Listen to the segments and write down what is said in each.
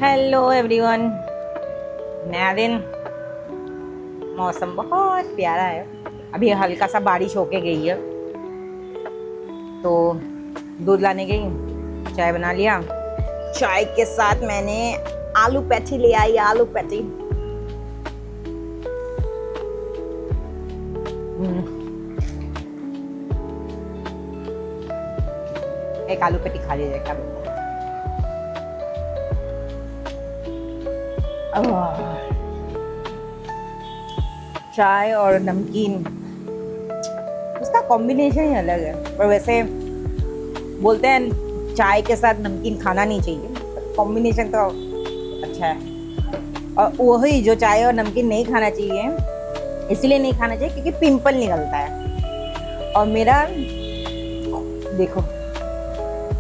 Hello everyone. नया दिन, मौसम बहुत प्यारा है। अभी हल्का सा बारिश होके गई है तो दूध लाने गई, चाय बना लिया। चाय के साथ मैंने आलू पैटी ले आई, आलू पैटी। एक आलू पैटी खा लिया जाएगा। चाय और नमकीन, उसका कॉम्बिनेशन ही अलग है। पर वैसे बोलते हैं चाय के साथ नमकीन खाना नहीं चाहिए, कॉम्बिनेशन तो अच्छा है। और वही जो चाय और नमकीन नहीं खाना चाहिए, इसलिए नहीं खाना चाहिए क्योंकि पिंपल निकलता है। और मेरा देखो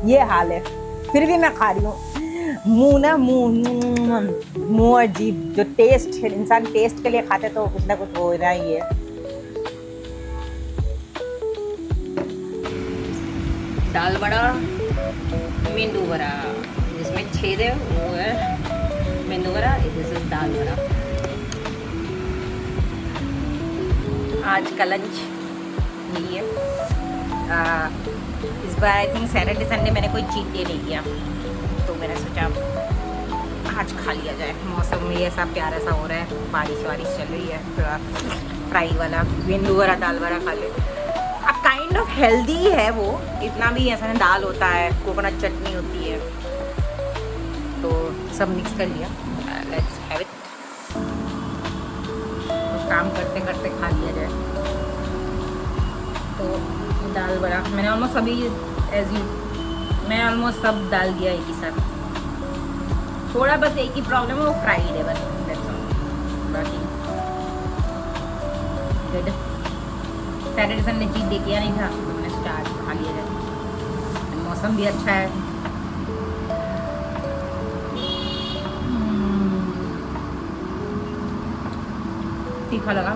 ये हाल है, फिर भी मैं खा रही हूँ। मुंह और जीभ, जो टेस्ट है, इंसान टेस्ट के लिए खाते तो कुछ ना कुछ हो रहा ही है। दाल बड़ा, मेंदू वड़ा, जिसमें छेद है वो है मेंदू वड़ा, दिस इज दाल बड़ा। आज का लंच यही है। इस बार आई थिंक सैटरडे संडे मैंने कोई चीट डे नहीं किया, तो मैंने सोचा आज खा लिया जाए। मौसम भी ऐसा प्यारा सा हो रहा है, बारिश वारिश चल रही है, थोड़ा फ्राई वाला मेंदू वड़ा दाल वड़ा खा ले। अब काइंड ऑफ हेल्दी है वो, इतना भी ऐसा नहीं। दाल होता है, कोकोनट चटनी होती है, तो सब मिक्स कर लिया। Let's have it. तो काम करते करते खा लिया जाए। तो दाल बड़ा मैंने ऑलमोस्ट अभी मैं ऑलमोस्ट सब डाल दिया एक ही साथ। थोड़ा बस एक ही प्रॉब्लम है, वो फ्राइड है बस, दैट्स ऑल। बाकी good. Saturday Sunday cheat day किया नहीं था, तो मैंने स्टार्ट खा लिया जाए। मौसम भी अच्छा है। तीखा लगा।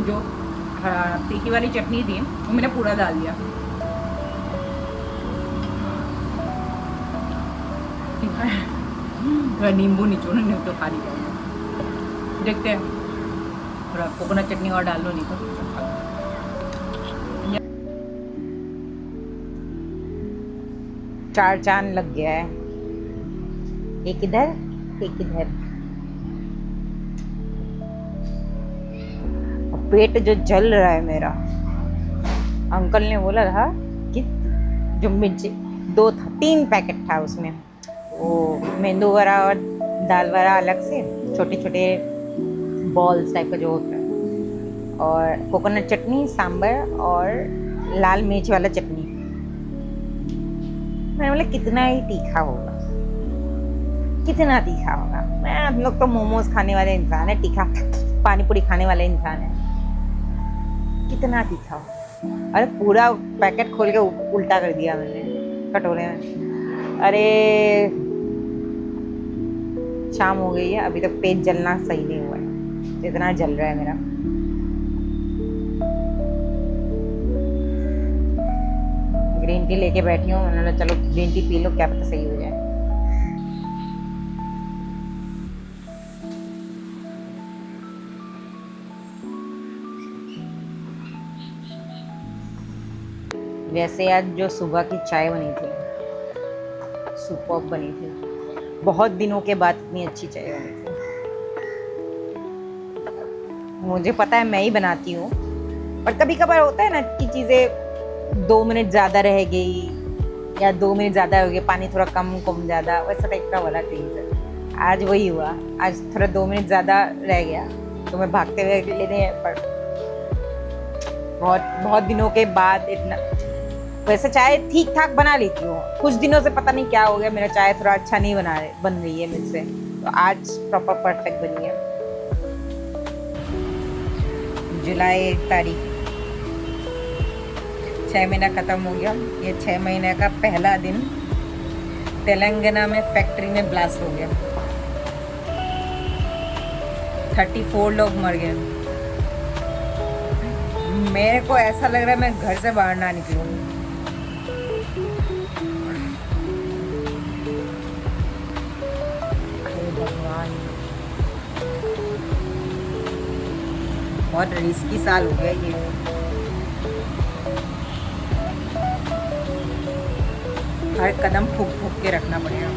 जो तीखी वाली चटनी थी वो मैंने पूरा डाल दिया। नींबू निचोड़ो, नहीं तो खा नहीं जाएगा। देखते हैं, थोड़ा कोकोनट चटनी और डाल लो, नहीं तो चार चांद लग गया है, एक इधर एक इधर। पेट जो जल रहा है मेरा। अंकल ने बोला था कि जो मिर्ची 3 पैकेट था उसमें, वो मेंदू वड़ा और दाल वड़ा अलग से छोटे छोटे बॉल्स टाइप का जो होता है, और कोकोनट चटनी, सांभर और लाल मिर्च वाला चटनी। मैंने बोला कितना ही तीखा होगा, कितना तीखा होगा। हम लोग तो मोमोज खाने वाले इंसान है, तीखा पानी पूरी खाने वाले इंसान है, कितना तीखा हो। अरे पूरा पैकेट खोल के उल्टा कर दिया मैंने कटोरे में। अरे शाम हो गई है, अभी तक पेट जलना सही नहीं हुआ है, इतना जल रहा है मेरा। ग्रीन टी लेके बैठी हूँ, मैंने चलो ग्रीन टी पी लो, क्या पता सही हो जाए। वैसे आज जो सुबह की चाय बनी थी, सुपर्ब बनी थी। बहुत दिनों के बाद इतनी अच्छी चाय बनी थी। मुझे पता है मैं ही बनाती हूँ, पर कभी कभार होता है ना कि चीज़ें 2 मिनट ज़्यादा रह गई या 2 मिनट ज़्यादा हो गया, पानी थोड़ा कम ज़्यादा, वैसा टाइप का वाला चीज़ है। आज वही हुआ, आज थोड़ा 2 मिनट ज़्यादा रह गया, तो मैं भागते हुए लेने, पर बहुत दिनों के बाद इतना। वैसे चाय ठीक ठाक बना लेती हूँ, कुछ दिनों से पता नहीं क्या हो गया, मेरा चाय थोड़ा अच्छा नहीं बन रही है मुझसे, तो आज प्रॉपर परफेक्ट बनी है। जुलाई 1 तारीख, 6 महीना ख़त्म हो गया। ये 6 महीने का पहला दिन तेलंगाना में फैक्ट्री में ब्लास्ट हो गया, 34 लोग मर गए। मेरे को ऐसा लग रहा है मैं घर से बाहर ना निकलूँ। बहुत रिस्की साल हो गया ये। हर कदम फूक फूक के रखना पड़ेगा।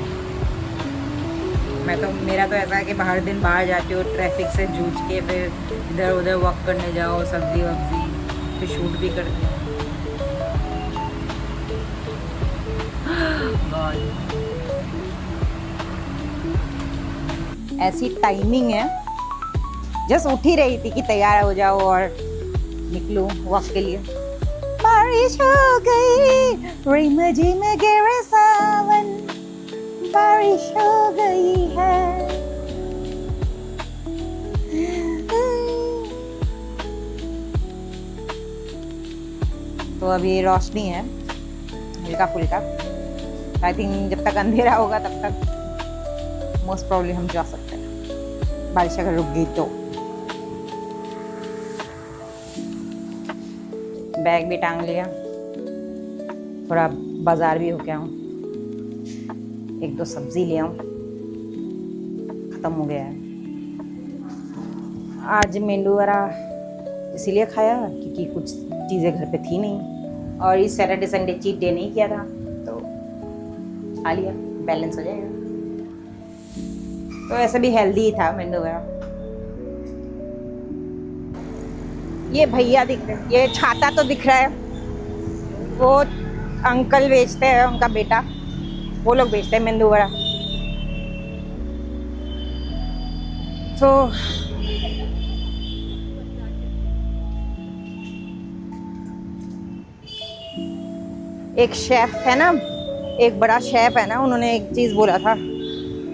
मैं तो मेरा तो ऐसा है कि हर दिन बाहर जाती हूँ, ट्रैफिक से जूझ के फिर इधर उधर वॉक करने जाओ, सब्जी वब्जी, फिर शूट भी करती हूँ। ऐसी टाइमिंग है, जस्ट उठ ही रही थी कि तैयार हो जाओ और निकलो वॉक के लिए। बारिश हो गई, रिम झिम गिरे सावन, बारिश हो गई है। तो अभी रोशनी है हल्का फुल्का। आई थिंक जब तक अंधेरा होगा तब तक मोस्ट प्रॉब्ली हम जा सकते हैं, बारिश अगर रुक गई तो। बैग भी टांग लिया, थोड़ा बाजार भी होके आऊँ, एक दो सब्जी ले आऊँ, ख़त्म हो गया है। आज मेंदू वड़ा इसीलिए खाया क्योंकि कुछ चीज़ें घर पे थी नहीं, और इस सैटरडे संडे चीट डे नहीं किया था तो खा लिया, बैलेंस हो जाएगा। तो ऐसे भी हेल्दी ही था मेंदू वड़ा। ये भैया दिख रहे, ये छाता तो दिख रहा है, वो अंकल बेचते हैं, उनका बेटा, वो लोग बेचते हैं मेंदू वड़ा। तो एक शेफ है ना, एक बड़ा शेफ है ना, उन्होंने एक चीज़ बोला था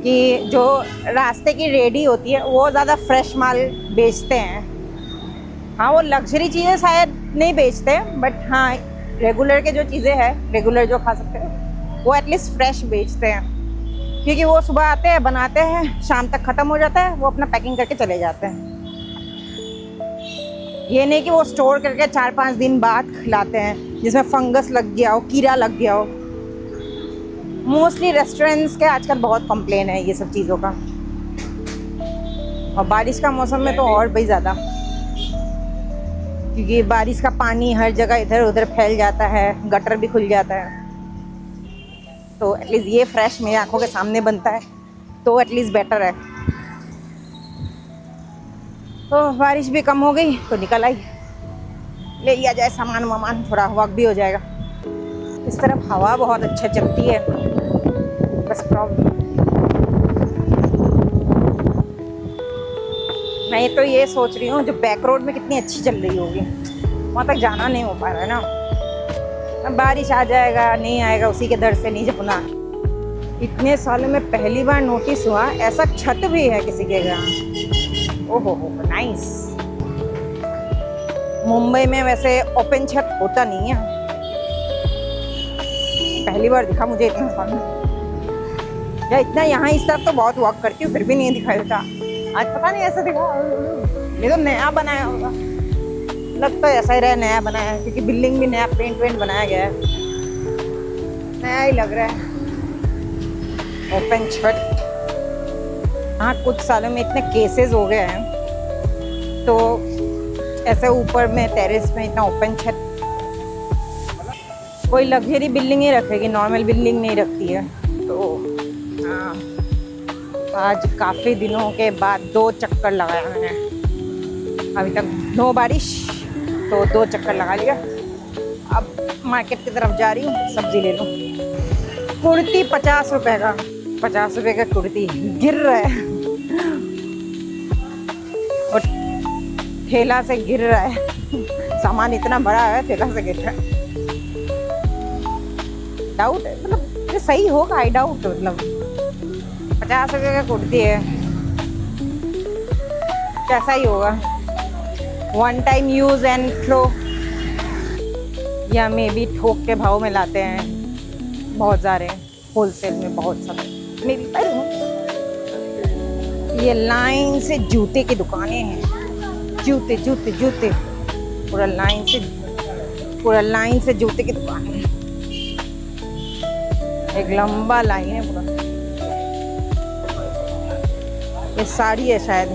कि जो रास्ते की रेडी होती है वो ज़्यादा फ्रेश माल बेचते हैं। हाँ, वो लग्जरी चीज़ें शायद नहीं बेचते, बट हाँ रेगुलर के जो चीज़ें हैं, रेगुलर जो खा सकते हैं, वो एटलीस्ट फ्रेश बेचते हैं। क्योंकि वो सुबह आते हैं, बनाते हैं, शाम तक ख़त्म हो जाता है, वो अपना पैकिंग करके चले जाते हैं। ये नहीं कि वो स्टोर करके 4-5 दिन बाद खिलाते हैं जिसमें फंगस लग गया हो, कीड़ा लग गया हो। मोस्टली रेस्टोरेंट्स के आजकल बहुत कंप्लेन है ये सब चीज़ों का, और बारिश का मौसम में तो और भी ज़्यादा, क्योंकि बारिश का पानी हर जगह इधर उधर फैल जाता है, गटर भी खुल जाता है। तो एटलीस्ट ये फ्रेश मेरी आंखों के सामने बनता है तो एटलीस्ट बेटर है। तो बारिश भी कम हो गई तो निकल आई, ले लिया जाए सामान वामान, थोड़ा वॉक भी हो जाएगा। इस तरफ हवा बहुत अच्छा चलती है, बस प्रॉब्लम मैं तो ये सोच रही हूँ जो बैक रोड में कितनी अच्छी चल रही होगी, वहाँ तक जाना नहीं हो पा रहा है ना। अब बारिश आ जाएगा नहीं आएगा उसी के डर से नहीं जपना। इतने सालों में पहली बार नोटिस हुआ ऐसा छत भी है किसी के घर। ओहो हो नाइस। मुंबई में वैसे ओपन छत होता नहीं है, पहली बार दिखा मुझे इतना साल में। या इतना यहाँ इस तरफ तो बहुत वॉक करती हूँ फिर भी नहीं दिखाई देता, आज पता नहीं ऐसा दिखा। ये तो नया बनाया होगा, लगता है ऐसा ही रहा नया बनाया है, क्योंकि बिल्डिंग भी नया पेंट वेंट बनाया गया है, नया ही लग रहा है। ओपन छत, हाँ कुछ सालों में इतने केसेस हो गए हैं तो ऐसे ऊपर में टेरेस में इतना ओपन छत, कोई लग्जरी बिल्डिंग ही रखेगी, नॉर्मल बिल्डिंग नहीं रखती है। तो हाँ, आज काफ़ी दिनों के बाद 2 चक्कर लगाया मैंने, अभी तक नो बारिश तो 2 चक्कर लगा लिया। अब मार्केट की तरफ जा रही हूँ, सब्जी ले लूँ। कुर्ती 50 रुपये का, 50 रुपये का कुर्ती गिर रहा है और ठेला से गिर रहा है। सामान इतना बड़ा है, ठेला से गिर रहा है। डाउट मतलब ये सही होगा, आई डाउट। मतलब 50 रुपये का कुर्ती है, कैसा ही होगा, 1 टाइम यूज एंड थ्रो, या मे बी थोक के भाव में लाते हैं बहुत सारे, होलसेल में बहुत सारे मे बी। ये लाइन से जूते की दुकानें हैं, जूते जूते जूते, पूरा लाइन से जूते की दुकानें हैं, एक लंबा लाइन है पूरा। ये साड़ी है शायद,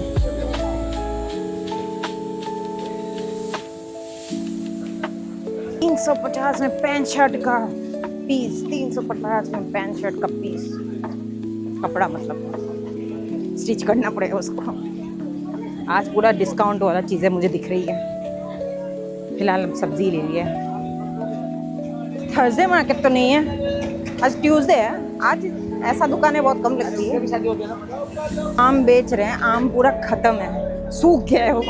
350 में पैंट शर्ट का पीस, 350 में पैंट शर्ट का पीस, कपड़ा मतलब स्टिच करना पड़ेगा उसको। आज पूरा डिस्काउंट वाला चीज़ें मुझे दिख रही है। फिलहाल सब्जी ले ली है। थर्सडे मार्केट तो नहीं है, आज ट्यूसडे है। आज ऐसा दुकानें बहुत कम लगती है। आम बेच रहे हैं, आम पूरा खत्म है, सूख गया है वो।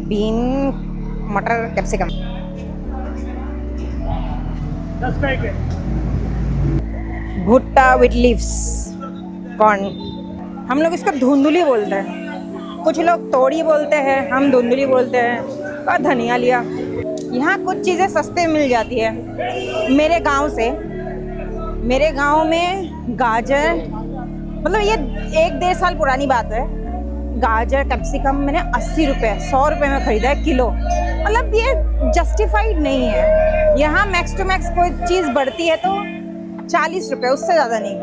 बीन, मटर, कैप्सिकम, 10 पैकेट। भुट्टा विद लीव्स, कॉर्न। हम लोग इसको धुंधुली बोलते हैं, कुछ लोग तोड़ी बोलते हैं, हम धुंधुली बोलते हैं। और धनिया लिया। यहाँ कुछ चीज़ें सस्ते मिल जाती है। मेरे गांव में गाजर, मतलब ये 1-1.5 साल पुरानी बात है, गाजर कैप्सिकम मैंने 80 रुपये 100 रुपये में ख़रीदा है किलो। मतलब ये जस्टिफाइड नहीं है। यहाँ मैक्स टू मैक्स कोई चीज़ बढ़ती है तो 40 रुपये, उससे ज़्यादा नहीं।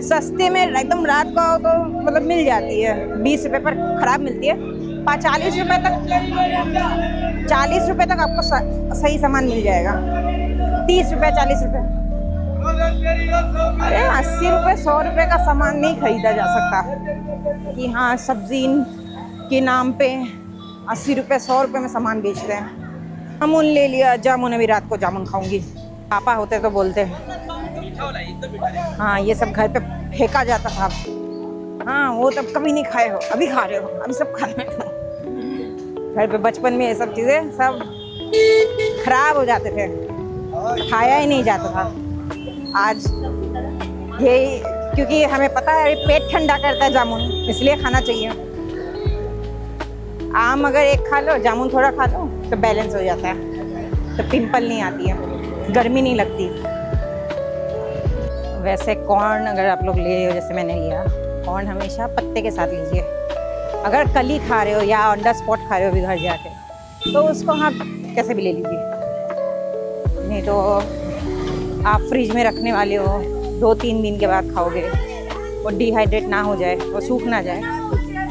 सस्ते में एकदम रात को आओ तो मतलब मिल जाती है, 20 रुपये पर ख़राब मिलती है। 40 रुपये तक, 40 रुपये तक आपको सही सामान मिल जाएगा। 30 रुपये 40 रुपये, अरे 80 रुपये 100 रुपये का सामान नहीं खरीदा जा सकता कि हाँ सब्जी के नाम पे 80 रुपये 100 रुपये में सामान बेचते हैं। जामुन ले लिया, जामुन अभी रात को जामुन खाऊंगी। पापा होते तो बोलते हाँ ये सब घर पे फेंका जाता था। हाँ वो तब कभी नहीं खाए हो, अभी खा रहे हो, अभी सब खा रहे हो। घर पे बचपन में ये सब चीज़ें सब खराब हो जाते थे, खाया ही नहीं जाता था। आज ये क्योंकि हमें पता है पेट ठंडा करता है जामुन, इसलिए खाना चाहिए। आम अगर एक खा लो, जामुन थोड़ा खा लो तो बैलेंस हो जाता है, तो पिंपल नहीं आती है, गर्मी नहीं लगती। वैसे कॉर्न अगर आप लोग ले रहे हो, जैसे मैंने लिया, कॉर्न हमेशा पत्ते के साथ लीजिए। अगर कली खा रहे हो या अंडर स्पॉट खा रहे हो अभी घर जाके, तो उसको हाँ कैसे भी ले लीजिए। नहीं तो आप फ्रिज में रखने वाले हो, 2-3 दिन के बाद खाओगे, वो डिहाइड्रेट ना हो जाए, वो सूख ना जाए,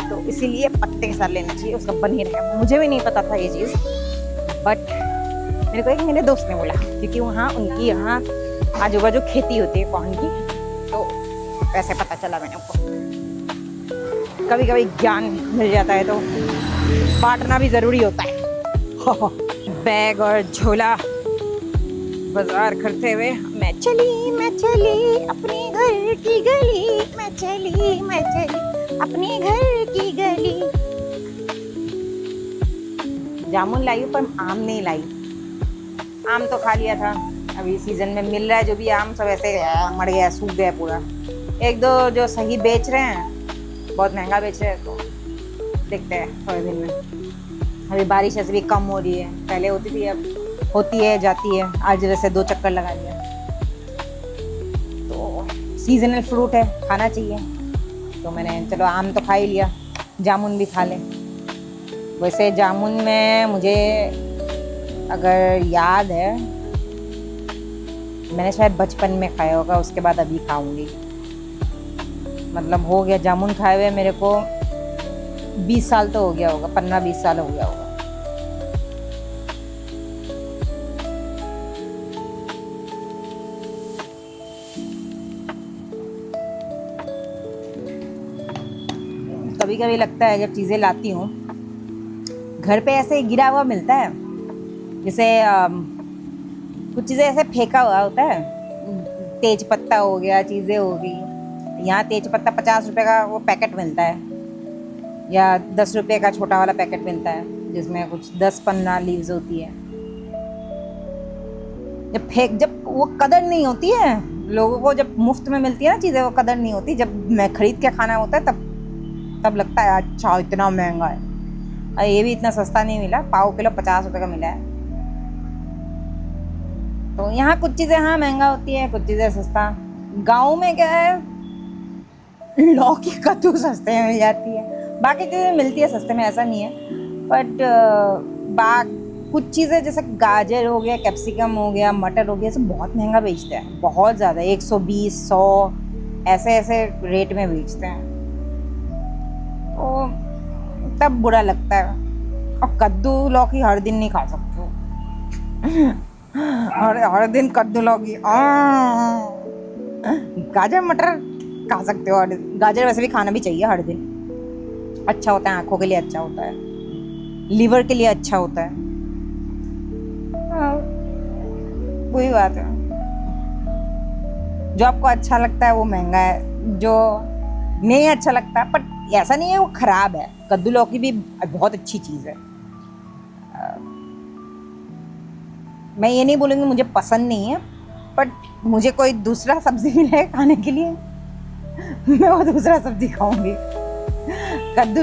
तो इसीलिए पत्ते के साथ लेना चाहिए, उसका बन ही रहेगा। मुझे भी नहीं पता था ये चीज़, बट मेरे को एक मेरे दोस्त ने बोला, क्योंकि वहाँ उनकी यहाँ आजू बाजू खेती होती है कॉर्न की, तो ऐसे पता चला मैंने को। कभी कभी ज्ञान मिल जाता है तो बांटना भी ज़रूरी होता है। बैग और झोला बाजार करते हुए मैं चली अपने घर की गली, मैं चली अपने घर की गली। जामुन लाई पर आम नहीं लाई। आम तो खा लिया था, अभी सीजन में मिल रहा है जो भी आम, सब ऐसे मर गया, सूख गया पूरा। 1-2 जो सही बेच रहे हैं, बहुत महंगा बेच रहे हैं, तो देखते हैं थोड़े दिन में। अभी बारिश ऐसे भी कम हो रही है, पहले होती थी, अब होती है जाती है। आज वैसे 2 चक्कर लगा लिया। तो सीजनल फ्रूट है, खाना चाहिए, तो मैंने चलो आम तो खा ही लिया, जामुन भी खा लें। वैसे जामुन में मुझे अगर याद है, मैंने शायद बचपन में खाया होगा, उसके बाद अभी खाऊंगी। मतलब हो गया जामुन खाए हुए मेरे को 20 साल तो हो गया होगा, 15-20 साल हो गया होगा। कभी कभी लगता है जब चीज़ें लाती हूँ घर पे ऐसे गिरा हुआ मिलता है, जैसे कुछ चीज़ें ऐसे फेंका हुआ होता है, तेज पत्ता हो गया, चीज़ें हो गई। यहाँ तेज पत्ता 50 रुपये का वो पैकेट मिलता है, या 10 रुपये का छोटा वाला पैकेट मिलता है, जिसमें कुछ 10-15 लीव्स होती है। जब वो कदर नहीं होती है लोगों को, जब मुफ्त में मिलती है ना चीज़ें, वो कदर नहीं होती। जब मैं खरीद के खाना होता है तब लगता है अच्छा इतना महंगा है। और ये भी इतना सस्ता नहीं मिला, पाव किलो 50 रुपये का मिला है। तो यहाँ कुछ चीज़ें हाँ महंगा होती है, कुछ चीज़ें सस्ता। गाँव में क्या है, लौकी कद्दू सस्ते में मिल जाती है, बाकी चीज़ें मिलती है सस्ते में, ऐसा नहीं है। बट कुछ चीज़ें जैसे गाजर हो गया, कैप्सिकम हो गया, मटर हो गया, सब बहुत महंगा बेचते हैं, बहुत ज़्यादा। 120, 100, ऐसे ऐसे रेट में बेचते हैं, तो तब बुरा लगता है। और कद्दू लौकी हर दिन नहीं खा सकते हो। हर दिन कद्दू लौकी गाजर मटर खा सकते हो, और गाजर वैसे भी खाना भी चाहिए हर दिन, अच्छा होता है, आंखों के लिए अच्छा होता है, लीवर के लिए अच्छा होता है। वही बात है, जो आपको अच्छा लगता है वो महंगा है, जो नहीं अच्छा लगता, पर ऐसा नहीं है वो खराब है। कद्दू लौकी भी बहुत अच्छी चीज़ है। मैं ये नहीं बोलूँगी मुझे पसंद नहीं है, बट मुझे कोई दूसरा सब्जी मिले खाने के लिए मैं वो दूसरा सब्जी खाऊंगी। कद्दू,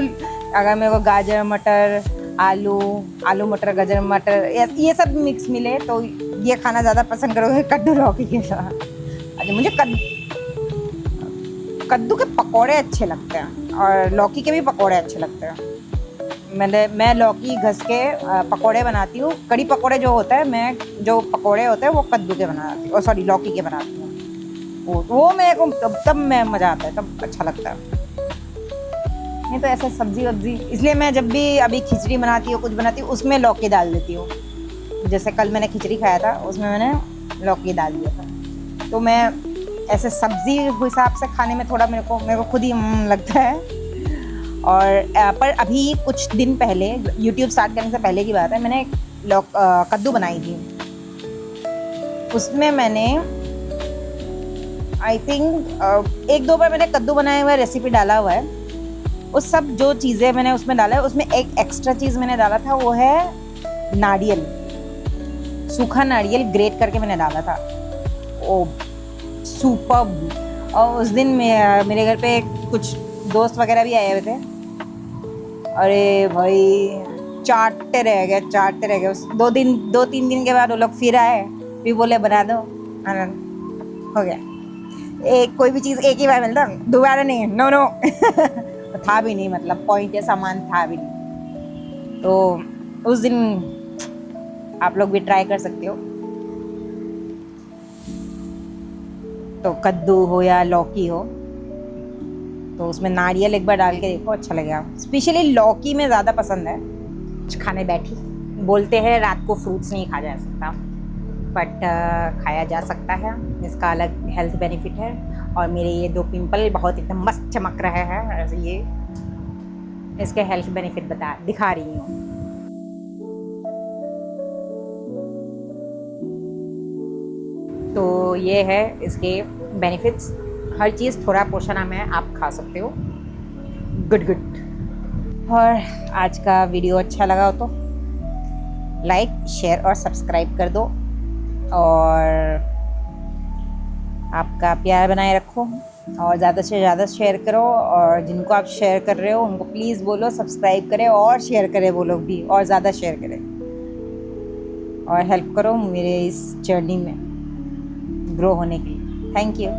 अगर मेरे को गाजर मटर आलू मटर गाजर मटर ये सब मिक्स मिले तो ये खाना ज़्यादा पसंद करोगे कद्दू लौकी के साथ। अच्छा, मुझे कद्दू के पकौड़े अच्छे लगते हैं, और लौकी के भी पकौड़े अच्छे लगते हैं। मैं लौकी घस के पकौड़े बनाती हूँ। कड़ी पकौड़े जो होता है, मैं जो पकौड़े होते हैं वो कद्दू के बनाती हूँ, सॉरी लौकी के बनाती हूँ। वो मेरे को तब मैं मज़ा आता है, तब अच्छा लगता है। नहीं तो ऐसा सब्जी वब्जी, इसलिए मैं जब भी अभी खिचड़ी बनाती हूँ, कुछ बनाती हूँ, उसमें लौकी डाल देती हूँ। जैसे कल मैंने खिचड़ी खाया था, उसमें मैंने लौकी डाल दिया था। तो मैं ऐसे सब्जी हिसाब से खाने में थोड़ा मेरे को खुद ही लगता है। और पर अभी कुछ दिन पहले, YouTube स्टार्ट करने से पहले की बात है, मैंने कद्दू बनाई थी। उसमें मैंने आई थिंक 1-2 बार मैंने कद्दू बनाए हुआ रेसिपी डाला हुआ है। उस सब जो चीज़ें मैंने उसमें डाला है, उसमें एक एक्स्ट्रा चीज़ मैंने डाला था, वो है नारियल, सूखा नारियल ग्रेट करके मैंने डाला था। ओ सुपर्ब। और उस दिन मेरे घर पे कुछ दोस्त वगैरह भी आए हुए थे। अरे भाई चाटते रह गए। 2-3 दिन के बाद वो लोग फिर आए, फिर बोले बना दो, हो गया। कोई भी चीज़ एक ही बार मिलता, दोबारा नहीं, नो था भी नहीं, मतलब पॉइंट या सामान था भी नहीं। तो उस दिन आप लोग भी ट्राई कर सकते हो। तो कद्दू हो या लौकी हो, तो उसमें नारियल एक बार डाल के देखो, अच्छा लगेगा। स्पेशली लौकी में ज़्यादा पसंद है। खाने बैठी, बोलते हैं रात को फ्रूट्स नहीं खाया जा सकता, बट खाया जा सकता है, इसका अलग हेल्थ बेनिफिट है। और मेरे ये 2 पिंपल बहुत एकदम मस्त चमक रहे हैं, ऐसे ये इसके हेल्थ बेनिफिट दिखा रही हूँ। तो ये है इसके बेनिफिट्स। हर चीज़ थोड़ा पोषण में आप खा सकते हो। गुड। और आज का वीडियो अच्छा लगा हो तो लाइक शेयर और सब्सक्राइब कर दो, और आपका प्यार बनाए रखो, और ज़्यादा से ज़्यादा शेयर करो। और जिनको आप शेयर कर रहे हो उनको प्लीज़ बोलो सब्सक्राइब करें और शेयर करें, वो लोग भी और ज़्यादा शेयर करें, और हेल्प करो मेरे इस जर्नी में ग्रो होने के लिए। Thank you.